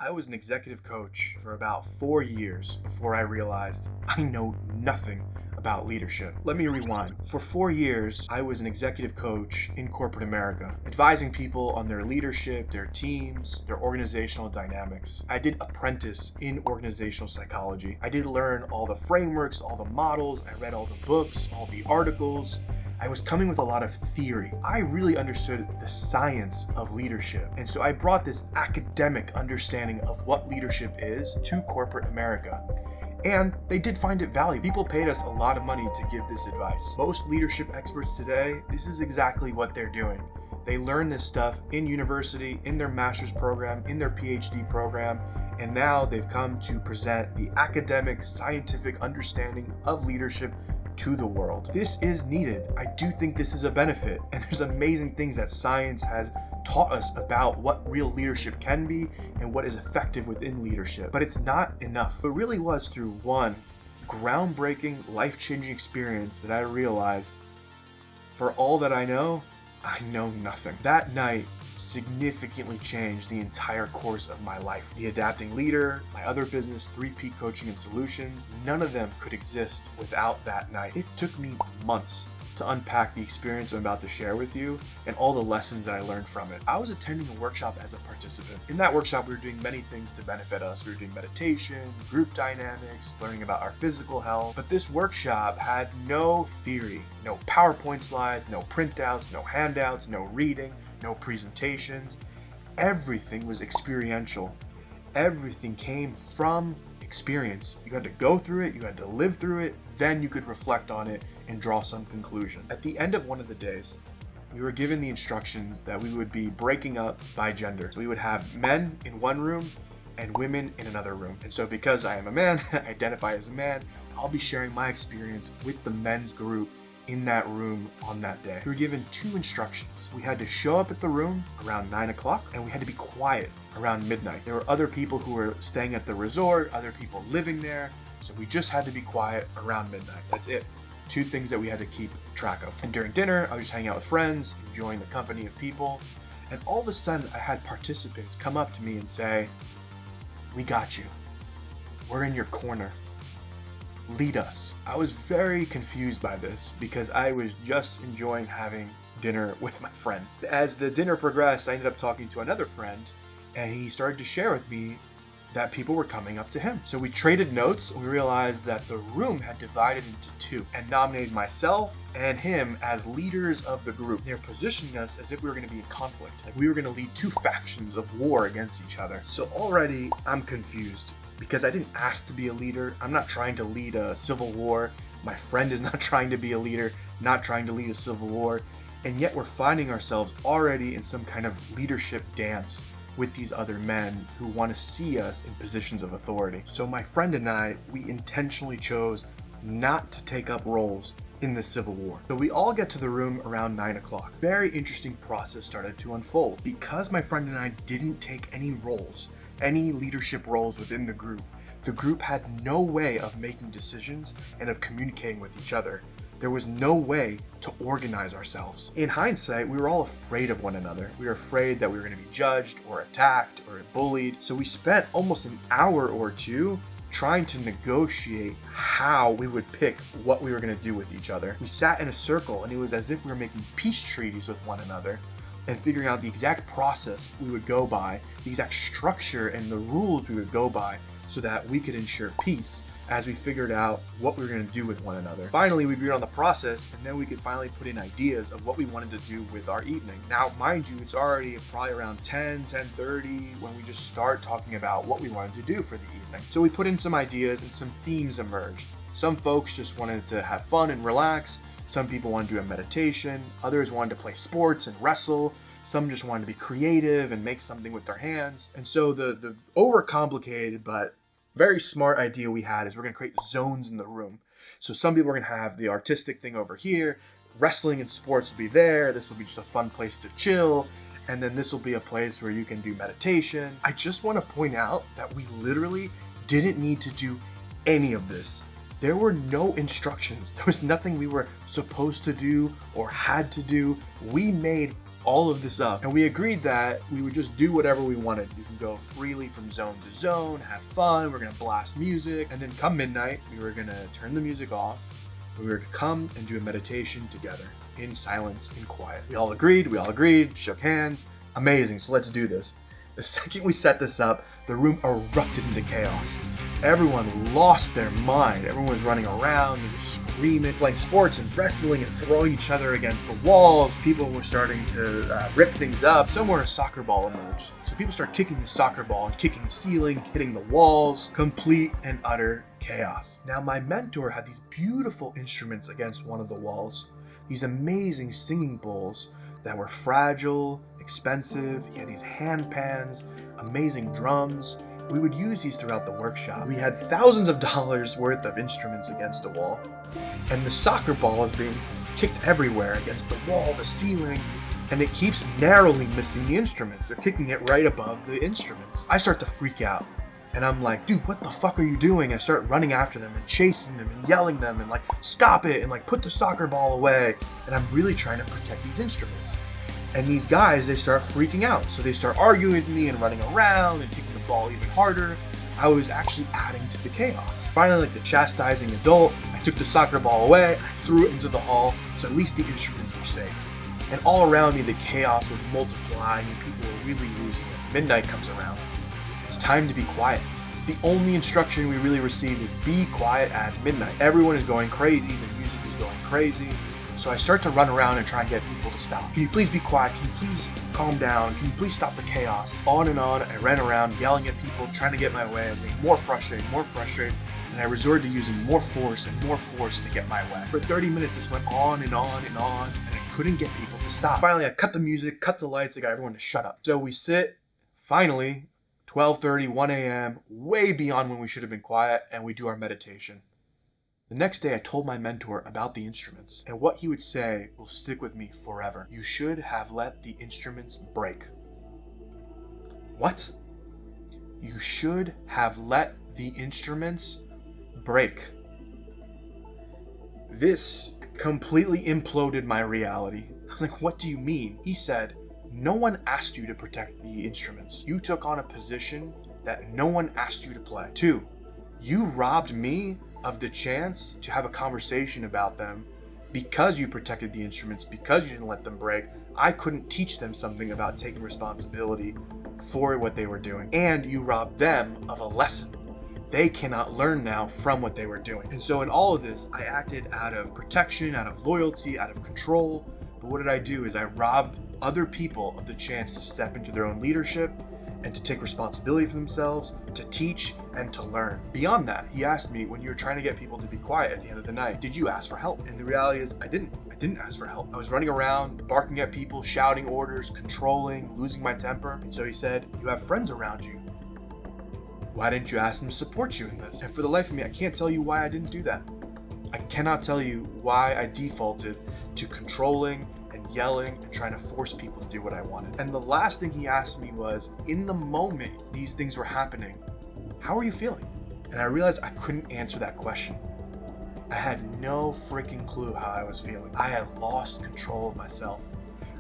I was an executive coach for about 4 years before I realized I know nothing about leadership. Let me rewind. For 4 years, I was an executive coach in corporate America, advising people on their leadership, their teams, their organizational dynamics. I did apprentice in organizational psychology. I did learn all the frameworks, all the models. I read all the books, all the articles. I was coming with a lot of theory. I really understood the science of leadership. And so I brought this academic understanding of what leadership is to corporate America. And they did find it valuable. People paid us a lot of money to give this advice. Most leadership experts today, this is exactly what they're doing. They learn this stuff in university, in their master's program, in their PhD program, and now they've come to present the academic, scientific understanding of leadership to the world. This is needed. I do think this is a benefit, and there's amazing things that science has taught us about what real leadership can be and what is effective within leadership. But it's not enough. It really was through one groundbreaking, life-changing experience that I realized, for all that I know nothing. That night significantly changed the entire course of my life. The Adapting Leader, my other business, 3P Coaching and Solutions, none of them could exist without that night. It took me months to unpack the experience I'm about to share with you and all the lessons that I learned from it. I was attending a workshop as a participant. In that workshop, we were doing many things to benefit us. We were doing meditation, group dynamics, learning about our physical health. But this workshop had no theory, no PowerPoint slides, no printouts, no handouts, no reading, no presentations. Everything was experiential. Everything came from experience. You had to go through it, you had to live through it, then you could reflect on it and draw some conclusion. At the end of one of the days, we were given the instructions that we would be breaking up by gender. So we would have men in one room and women in another room. And so because I am a man, I identify as a man, I'll be sharing my experience with the men's group in that room on that day. We were given two instructions. We had to show up at the room around 9 o'clock and we had to be quiet around midnight. There were other people who were staying at the resort, other people living there, so we just had to be quiet around midnight. That's it. Two things that we had to keep track of. And during dinner, I was just hanging out with friends, enjoying the company of people, and all of a sudden I had participants come up to me and say, "We got you. We're in your corner. Lead us." I was very confused by this because I was just enjoying having dinner with my friends. As the dinner progressed, I ended up talking to another friend and he started to share with me that people were coming up to him. So we traded notes and we realized that the room had divided into two and nominated myself and him as leaders of the group. They're positioning us as if we were going to be in conflict. Like we were going to lead two factions of war against each other. So already I'm confused, because I didn't ask to be a leader. I'm not trying to lead a civil war. My friend is not trying to be a leader, not trying to lead a civil war. And yet we're finding ourselves already in some kind of leadership dance with these other men who want to see us in positions of authority. So my friend and I, we intentionally chose not to take up roles in the Civil War. So we all get to the room around 9 o'clock. Very interesting process started to unfold. Because my friend and I didn't take any roles, any leadership roles within the group had no way of making decisions and of communicating with each other. There was no way to organize ourselves. In hindsight, we were all afraid of one another. We were afraid that we were going to be judged or attacked or bullied. So we spent almost an hour or two trying to negotiate how we would pick what we were going to do with each other. We sat in a circle and it was as if we were making peace treaties with one another and figuring out the exact process we would go by, the exact structure and the rules we would go by so that we could ensure peace as we figured out what we were going to do with one another. Finally, we agreed on the process, and then we could finally put in ideas of what we wanted to do with our evening. Now, mind you, it's already probably around 10:30 when we just start talking about what we wanted to do for the evening. So we put in some ideas and some themes emerged. Some folks just wanted to have fun and relax. Some people wanted to do a meditation. Others wanted to play sports and wrestle. Some just wanted to be creative and make something with their hands. And so the overcomplicated but very smart idea we had is we're going to create zones in the room. So some people are going to have the artistic thing over here, wrestling and sports will be there, this will be just a fun place to chill, and then this will be a place where you can do meditation. I just want to point out that we literally didn't need to do any of this. There were no instructions. There was nothing we were supposed to do or had to do. We made all of this up, and we agreed that we would just do whatever we wanted. We can go freely from zone to zone, have fun, we're gonna blast music, and then come midnight, we were gonna turn the music off. We were to come and do a meditation together in silence, in quiet. We all agreed, shook hands. Amazing, so let's do this. The second we set this up, the room erupted into chaos. Everyone lost their mind. Everyone was running around and screaming, playing sports and wrestling and throwing each other against the walls. People were starting to rip things up. Somewhere a soccer ball emerged. So people start kicking the soccer ball and kicking the ceiling, hitting the walls. Complete and utter chaos. Now my mentor had these beautiful instruments against one of the walls. These amazing singing bowls that were fragile, expensive. He had these hand pans, amazing drums. We would use these throughout the workshop. We had thousands of dollars worth of instruments against a wall, and the soccer ball is being kicked everywhere against the wall, the ceiling, and it keeps narrowly missing the instruments. They're kicking it right above the instruments. I start to freak out, and I'm like, dude, what the fuck are you doing? I start running after them and chasing them and yelling them and like, stop it, and like, put the soccer ball away. And I'm really trying to protect these instruments. And these guys, they start freaking out. So they start arguing with me and running around and kicking the ball even harder. I was actually adding to the chaos. Finally, like the chastising adult, I took the soccer ball away, I threw it into the hall, so at least the instruments were safe. And all around me, the chaos was multiplying and people were really losing it. Midnight comes around. It's time to be quiet. It's the only instruction we really received is be quiet at midnight. Everyone is going crazy, the music is going crazy. So I start to run around and try and get people to stop. Can you please be quiet? Can you please calm down? Can you please stop the chaos? On and on, I ran around yelling at people, trying to get my way. I was getting more frustrated, and I resorted to using more force to get my way. For 30 minutes, this went on and on and on, and I couldn't get people to stop. Finally, I cut the music, cut the lights, I got everyone to shut up. So we sit, finally, 12:30, 1 a.m., way beyond when we should have been quiet, and we do our meditation. The next day, I told my mentor about the instruments, and what he would say will stick with me forever. You should have let the instruments break. What? You should have let the instruments break. This completely imploded my reality. I was like, what do you mean? He said, no one asked you to protect the instruments. You took on a position that no one asked you to play. 2, you robbed me of the chance to have a conversation about them because you protected the instruments, because you didn't let them break. I couldn't teach them something about taking responsibility for what they were doing. And you robbed them of a lesson. They cannot learn now from what they were doing. And so in all of this, I acted out of protection, out of loyalty, out of control. But what did I do is I robbed other people of the chance to step into their own leadership and to take responsibility for themselves, to teach and to learn. Beyond that, he asked me, when you were trying to get people to be quiet at the end of the night, did you ask for help? And the reality is I didn't ask for help. I was running around, barking at people, shouting orders, controlling, losing my temper. And so he said, you have friends around you. Why didn't you ask them to support you in this? And for the life of me, I can't tell you why I didn't do that. I cannot tell you why I defaulted to controlling and yelling and trying to force people to do what I wanted. And the last thing he asked me was, in the moment these things were happening, how are you feeling? And I realized I couldn't answer that question. I had no freaking clue how I was feeling. I had lost control of myself.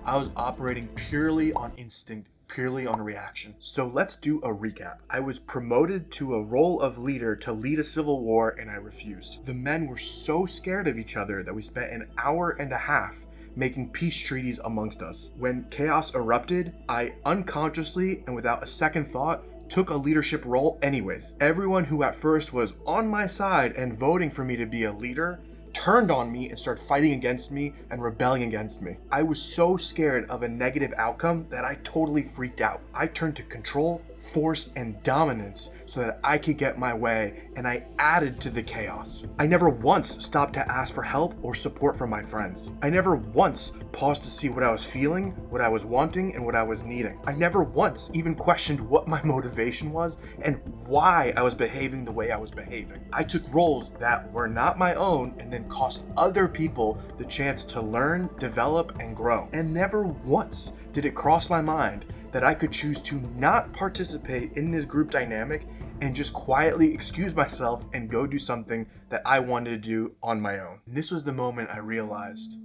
I was operating purely on instinct, purely on reaction. So let's do a recap. I was promoted to a role of leader to lead a civil war, and I refused. The men were so scared of each other that we spent an hour and a half making peace treaties amongst us. When chaos erupted, I unconsciously and without a second thought took a leadership role anyways. Everyone who at first was on my side and voting for me to be a leader turned on me and started fighting against me and rebelling against me. I was so scared of a negative outcome that I totally freaked out. I turned to control, force, and dominance so that I could get my way, and I added to the chaos. I never once stopped to ask for help or support from my friends. I never once paused to see what I was feeling, what I was wanting, and what I was needing. I never once even questioned what my motivation was and why I was behaving the way I was behaving. I took roles that were not my own and then cost other people the chance to learn, develop, and grow. And never once did it cross my mind that I could choose to not participate in this group dynamic and just quietly excuse myself and go do something that I wanted to do on my own. And this was the moment I realized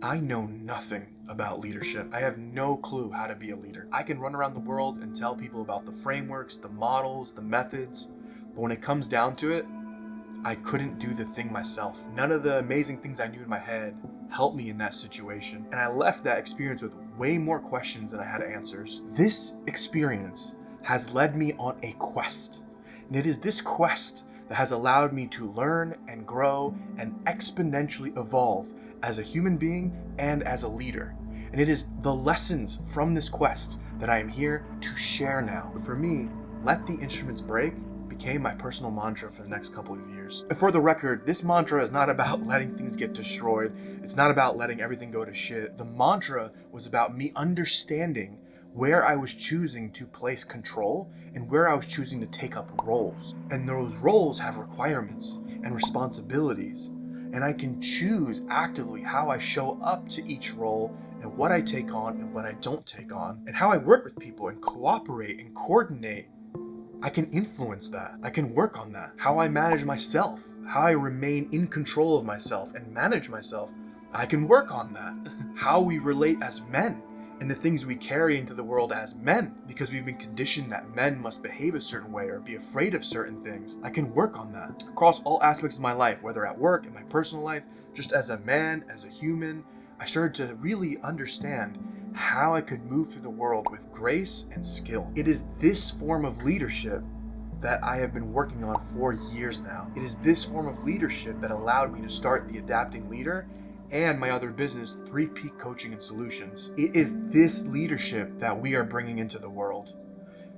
I know nothing about leadership. I have no clue how to be a leader. I can run around the world and tell people about the frameworks, the models, the methods, but when it comes down to it, I couldn't do the thing myself. None of the amazing things I knew in my head helped me in that situation, and I left that experience with way more questions than I had answers. This experience has led me on a quest, and it is this quest that has allowed me to learn and grow and exponentially evolve as a human being and as a leader. And it is the lessons from this quest that I am here to share now. For me, let the instruments break became my personal mantra for the next couple of years. And for the record, this mantra is not about letting things get destroyed. It's not about letting everything go to shit. The mantra was about me understanding where I was choosing to place control and where I was choosing to take up roles. And those roles have requirements and responsibilities. And I can choose actively how I show up to each role and what I take on and what I don't take on, and how I work with people and cooperate and coordinate. I can influence that. I can work on that. How I manage myself, how I remain in control of myself and manage myself, I can work on that. How we relate as men and the things we carry into the world as men, because we've been conditioned that men must behave a certain way or be afraid of certain things. I can work on that across all aspects of my life, whether at work, in my personal life, just as a man, as a human. I started to really understand how I could move through the world with grace and skill. It is this form of leadership that I have been working on for years now. It is this form of leadership that allowed me to start the Adapting Leader and my other business, 3P Coaching and Solutions. It is this leadership that we are bringing into the world.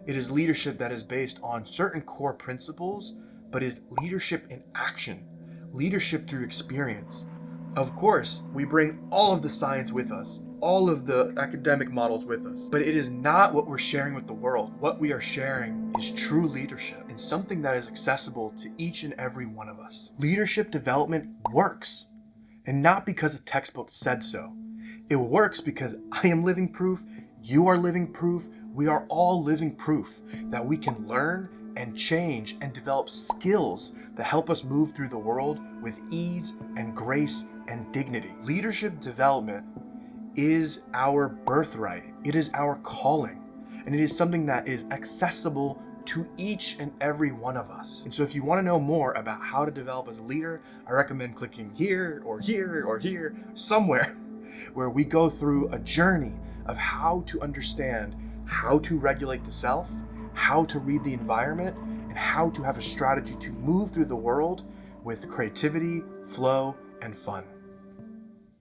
It is leadership that is based on certain core principles, but is leadership in action, leadership through experience. Of course, we bring all of the science with us, all of the academic models with us, but it is not what we're sharing with the world. What we are sharing is true leadership and something that is accessible to each and every one of us. Leadership development works, and not because a textbook said so. It works because I am living proof, you are living proof, we are all living proof that we can learn and change and develop skills that help us move through the world with ease and grace and dignity. Leadership development is our birthright. It is our calling, and it is something that is accessible to each and every one of us. And so if you want to know more about how to develop as a leader, I recommend clicking here or here or here, somewhere where we go through a journey of how to understand how to regulate the self, how to read the environment, and how to have a strategy to move through the world with creativity, flow, and fun.